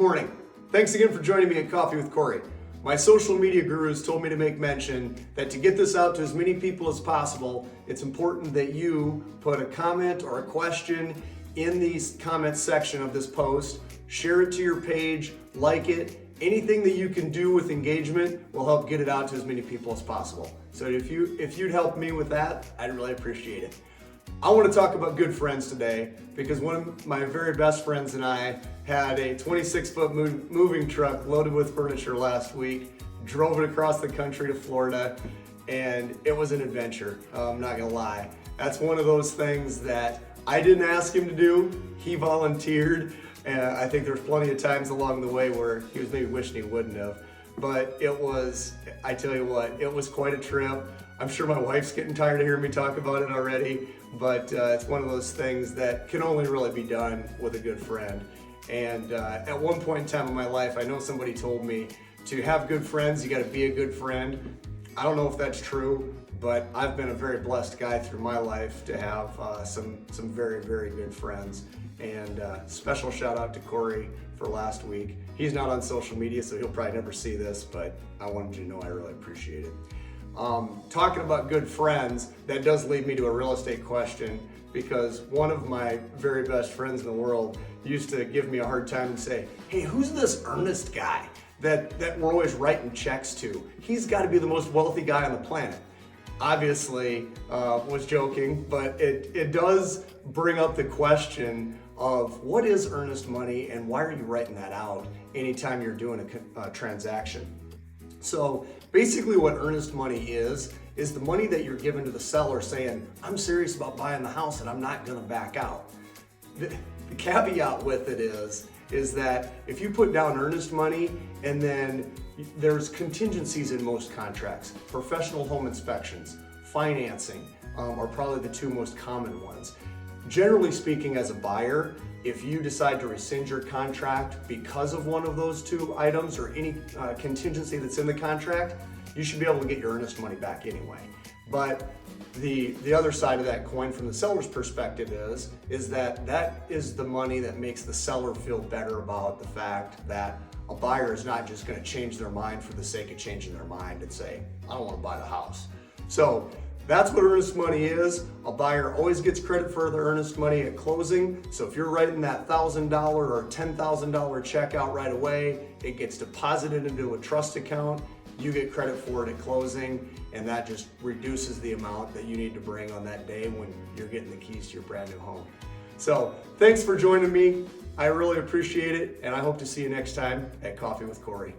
morning. Thanks again for joining me at Coffee with Corey. My social media gurus told me to make mention that to get this out to as many people as possible, it's important that you put a comment or a question in the comment section of this post, share it to your page, like it. Anything that you can do with engagement will help get it out to as many people as possible. So if you'd help me with that, I'd really appreciate it. I want to talk about good friends today because one of my very best friends and I had a 26-foot moving truck loaded with furniture last week, drove it across the country to Florida, and it was an adventure, I'm not gonna lie. That's one of those things that I didn't ask him to do, he volunteered, and I think there's plenty of times along the way where he was maybe wishing he wouldn't have. But it was, I tell you what, it was quite a trip. I'm sure my wife's getting tired of hearing me talk about it already, but it's one of those things that can only really be done with a good friend. And at one point in time in my life, I know somebody told me to have good friends, you gotta be a good friend. I don't know if that's true, but I've been a very blessed guy through my life to have some very, very good friends. And special shout out to Corey for last week. He's not on social media, so he'll probably never see this, but I wanted you to know I really appreciate it. Talking about good friends, that does lead me to a real estate question, because one of my very best friends in the world used to give me a hard time and say, hey, who's this Ernest guy that we're always writing checks to? He's got to be the most wealthy guy on the planet. Obviously, was joking, but it does bring up the question of what is earnest money and why are you writing that out anytime you're doing a transaction? So basically what earnest money is the money that you're giving to the seller saying, I'm serious about buying the house and I'm not gonna back out. The caveat with it is that if you put down earnest money and then there's contingencies in most contracts, professional home inspections, financing are probably the two most common ones. Generally speaking, as a buyer, if you decide to rescind your contract because of one of those two items or any contingency that's in the contract, you should be able to get your earnest money back anyway. But the other side of that coin from the seller's perspective is that is the money that makes the seller feel better about the fact that a buyer is not just gonna change their mind for the sake of changing their mind and say, I don't wanna buy the house. So that's what earnest money is. A buyer always gets credit for their earnest money at closing. So if you're writing that $1,000 or $10,000 check out right away, it gets deposited into a trust account. You get credit for it at closing, and that just reduces the amount that you need to bring on that day when you're getting the keys to your brand new home. So thanks for joining me. I really appreciate it, and I hope to see you next time at Coffee with Corey.